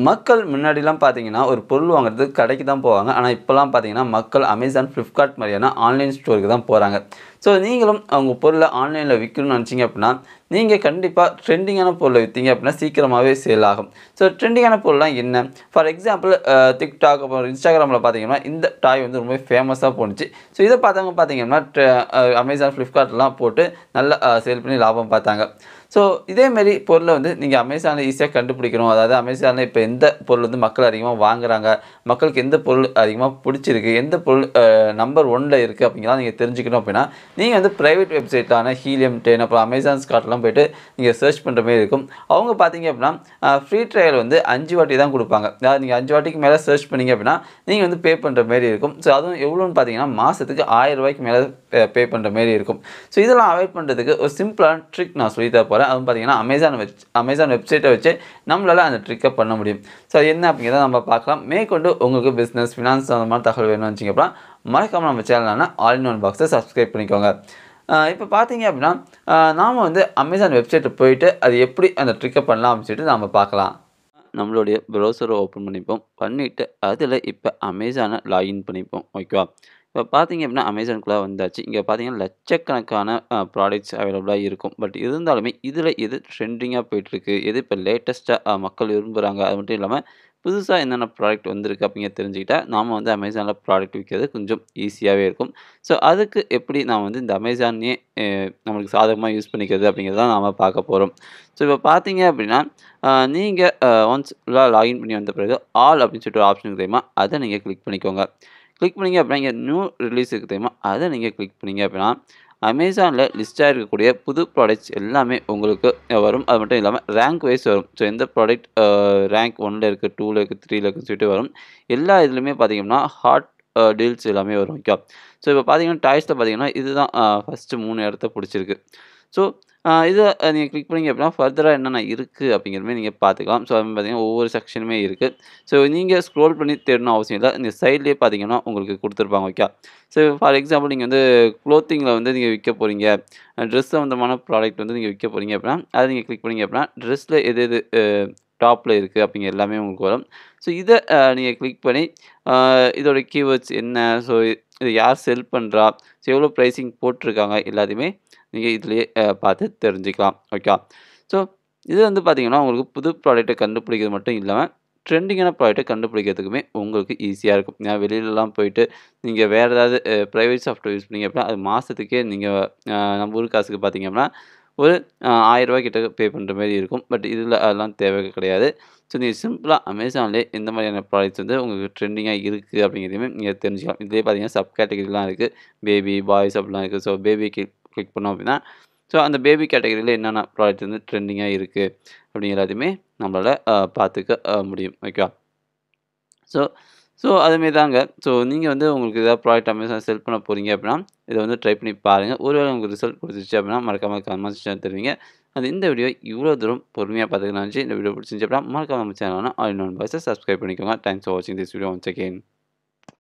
மக்கள் முன்னாடிலாம் பார்த்தீங்கன்னா, ஒரு பொருள் வாங்குறதுக்கு கடைக்கு தான் போவாங்க. ஆனா, இப்பலாம் பார்த்தீங்கன்னா, மக்கள் Amazon, Flipkart மாரியான ஆன்லைன் ஸ்டோருக்கு தான் போறாங்க. ஸோ, நீங்களும் உங்க பொருள ஆன்லைன்ல விக்கணும்னு நெனச்சீங்க அப்டின்னா, நீங்க கண்டிப்பா ட்ரெண்டிங்கான பொருள வித்தீங்க அப்டின்னா, சீக்கிரமாவே சேல் ஆகும். ஸோ, ட்ரெண்டிங்கான பொருள்லாம் என்ன? ஃபார் எக்ஸாம்பிள் TikTok அப்புறம் Instagramல பார்த்தீங்கன்னா, இந்த டாய் வந்து ரொம்பவே ஃபேமஸா போணுச்சு. ஸோ, இத பார்த்தவங்க பார்த்தீங்கன்னா, Amazon, Flipkartலாம் போட்டு நல்லா சேல் பண்ணி லாபம் பார்த்தாங்க. ஸோ, இதே மாரி பொருள வந்து நீங்க Amazonல ஈஸியா கண்டுபிடிக்கணும். அதாவது Amazonல இப்ப எந்த பொருள் வந்து மக்கள் அதிகமா வாங்குறாங்க, மக்களுக்கு எந்த பொருள் அதிகமா புடிச்சிருக்கு, எந்த பொருள் நம்பர் 1ல இருக்கு அப்படிங்கிறத நீங்க தெரிஞ்சுக்கணும் அப்படின்னா, நீங்க வந்து பிரைவேட் வெப்சைட்டான Helium 10 அப்புறம் Amazon Scoutலாம் போயிட்டு நீங்க சர்ச் பண்ற மாரி இருக்கும். அவங்க பார்த்தீங்க அப்படின்னா, ஃப்ரீ ட்ரையல் வந்து 5 வாட்டி தான் குடுப்பாங்க. அதாவது நீங்க 5 வாட்டிக்கு மேல சர்ச் பண்ணீங்க அப்படின்னா, நீங்க வந்து பே பண்ற மாரி இருக்கும். ஸோ, அதுவும் எவ்வளோன்னு பார்த்தீங்கன்னா, மாசத்துக்கு ரூ. 1000 மேல பே பண்ற மாரி இருக்கும். ஸோ, இதெல்லாம் அவாய்ட் பண்றதுக்கு ஒரு சிம்பிளான ட்ரிக் நான் சொல்லி தர போறேன். அதுவும் பார்த்தீங்கன்னா, Amazon வெப்சைட்ட வச்சு நம்மளால அந்த ட்ரிக்க பண்ண முடியும். ஸோ, அது என்ன அப்படிங்கிறத நம்ம பார்க்கலாம். மேற்கொண்டு உங்களுக்கு பிசினஸ், ஃபினான்ஸ் சம்மந்தமான தகவல் வேணும்னு வச்சீங்க அப்படின்னா, மறக்காம நம்ம சேனலான ஆல் இன் ஒன் பாக்ஸை சப்ஸ்கிரைப் பண்ணிக்கோங்க. இப்போ பார்த்தீங்க அப்படின்னா, நாம வந்து Amazon வெப்சைட்ல போயிட்டு அது எப்படி அந்த ட்ரிக்க பண்ணலாம் அப்படின்னு சொல்லிட்டு நாம பார்க்கலாம். நம்மளுடைய ப்ரௌசர ஓப்பன் பண்ணிப்போம். பண்ணிட்டு அதில இப்ப Amazonன லாகின் பண்ணிப்போம். ஓகேவா? இப்ப பார்த்தீங்க அப்படின்னா Amazonக்குள்ள வந்தாச்சு. இங்க பார்த்தீங்கன்னா லட்சக்கணக்கான ப்ராடக்ட்ஸ் அவைலபிளா இருக்கும். பட் இருந்தாலுமே இதில எது ட்ரெண்டிங்கா போயிட்டுருக்கு, எது இப்ப லேட்டஸ்ட்டா மக்கள் விரும்புறாங்க, அது மட்டும் இல்லாம புதுசா என்னென்ன ப்ராடக்ட் வந்திருக்கு அப்படிங்கிறத தெரிஞ்சுக்கிட்டா, நாம வந்து Amazonல ப்ராடக்ட் விக்கிறது கொஞ்சம் ஈஸியாவே இருக்கும். ஸோ, அதுக்கு எப்படி நான் வந்து இந்த Amazonயே நம்மளுக்கு சாதகமா யூஸ் பண்ணிக்கிறது அப்படிங்கிறத தான் நாம பார்க்க போறோம். ஸோ, இப்ப பார்த்தீங்க அப்படின்னா, நீங்க ஒன்ஸ் ஃபுல்லா லாகின் பண்ணி வந்த பிறகு, ஆல் அப்படின்னு சொல்லிட்டு ஒரு ஆப்ஷன் இருக்கு தெரியுமா? அத நீங்க கிளிக் பண்ணிக்கோங்க. கிளிக் பண்ணீங்க அப்படின்னா, இங்க நியூ ரிலீஸ் இருக்கு தெரியுமா? அத நீங்க கிளிக் பண்ணீங்க அப்படின்னா, Amazonல லிஸ்ட் ஆயிருக்கக்கூடிய புது ப்ராடக்ட்ஸ் எல்லாமே உங்களுக்கு வரும். அது மட்டும் இல்லாம ரேங்க் வைஸ் வரும். ஸோ, எந்த ப்ராடக்ட் ரேங்க் 1ல இருக்கு, 2ல இருக்கு, 3ல இருக்குன்னு சொல்லிட்டு வரும். எல்லா இதுலயுமே பார்த்தீங்கன்னா, ஹாட் டீல்ஸ் எல்லாமே வரும். ஓகேவா? ஸோ, இப்ப பார்த்தீங்கன்னா, டாய்ஸ்ல பார்த்தீங்கன்னா, இதுதான் ஃபர்ஸ்ட் 3 இடத்த புடிச்சிருக்கு. ஸோ, இத நீங்க கிளிக் பண்ணீங்க அப்படின்னா, ஃபர்தரா என்னென்ன இருக்கு அப்படிங்கிற மாரி நீங்க பார்த்துக்கலாம். ஸோ, அது பார்த்தீங்கன்னா, ஒவ்வொரு செக்ஷனுமே இருக்கு. ஸோ, நீங்க ஸ்க்ரோல் பண்ணி தேடணும் அவசியம் இல்ல. இந்த சைட்லயே பார்த்தீங்கன்னா, உங்களுக்கு குடுத்துருப்பாங்க. ஓகே. ஸோ, ஃபார் எக்ஸாம்பிள் நீங்க வந்து குளோத்திங்ல வந்து நீங்க விக்க போறீங்க. ட்ரெஸ் சம்மந்தமான ப்ராடக்ட் வந்து நீங்க விக்க போறீங்க அப்படின்னா, அத நீங்க கிளிக் பண்ணீங்க அப்படின்னா, ட்ரெஸ்ல எது எது டாப்ல இருக்கு அப்படிங்கிற எல்லாமே உங்களுக்கு வரும். ஸோ, இத நீங்க கிளிக் பண்ணி, அ இதோட கீவேர்ட்ஸ் என்ன? ஸோ, இத யார் செல் பண்றா? ஸோ, எவ்வளோ பிரைசிங் போட்டுருக்காங்க? எல்லாத்தையுமே நீங்க இதுலயே பார்த்து தெரிஞ்சுக்கலாம். ஓகே. ஸோ, இது வந்து பார்த்தீங்கன்னா, உங்களுக்கு புது ப்ராடக்ட்ட கண்டுபிடிக்கிறது மட்டும் இல்லாம, ட்ரெண்டிங்கான ப்ராடக்ட்ட கண்டுபிடிக்கிறதுக்குமே உங்களுக்கு ஈஸியா இருக்கும். ஏன்னா வெளிலலாம் போயிட்டு நீங்க வேற ஏதாவது பிரைவேட் சாஃப்ட்வேர் யூஸ் பண்ணீங்க அப்படின்னா, அது மாசத்துக்கே நீங்க நம்ம ஊர் காசுக்கு பார்த்தீங்க அப்படின்னா, ஒரு ரூ. 1000 கிட்ட பே பண்ற மாரி இருக்கும். பட் இதுல அதெல்லாம் தேவை கிடையாது. ஸோ, நீங்க சிம்பிளா Amazonலயே எந்த மாதிரியான ப்ராடக்ட்ஸ் வந்து உங்களுக்கு ட்ரெண்டிங்கா இருக்கு அப்படிங்கிறதையுமே நீங்க தெரிஞ்சுக்கலாம். இதுலயே பார்த்தீங்கன்னா, சப் கேட்டகரிலாம் இருக்கு. பேபி, பாய்ஸ் அப்படிலாம் இருக்கு. ஸோ, பேபிக்கு கிளிக் பண்ணோம் அப்படின்னா, ஸோ, அந்த பேபி கேட்டகரியில என்னென்ன ப்ராடக்ட் வந்து ட்ரெண்டிங்கா இருக்கு அப்படிங்கிற எல்லாத்தையுமே நம்மளால பார்த்துக்க முடியும். ஓகேவா? ஸோ ஸோ அதுமாரி தாங்க. ஸோ, நீங்க வந்து உங்களுக்கு ஏதாவது ப்ராடக்ட் Amazon செல் பண்ண போறீங்க அப்படின்னா, இத வந்து ட்ரை பண்ணி பாருங்க. ஒருவேளை உங்களுக்கு ரிசல்ட் குடுத்துருச்சு அப்படின்னா, மறக்காம கமெண்ட் செக்ஷன்ல தெரிவிங்க. இந்த வீடியோ இவ்வளோ தூரம் பொறுமையா பார்த்ததுக்கு நன்றி. இந்த வீடியோ பிடிச்சிருந்துச்சு அப்படின்னா, மறக்காம நம்ம சேனலான ஆல் இன் ஒன் பாய்ஸ சப்ஸ்கிரைப் பண்ணிக்கோங்க. தேங்க்ஸ் ஃபார் வாட்சிங் திஸ் வீடியோ ஒன்ஸ் அகெயின்.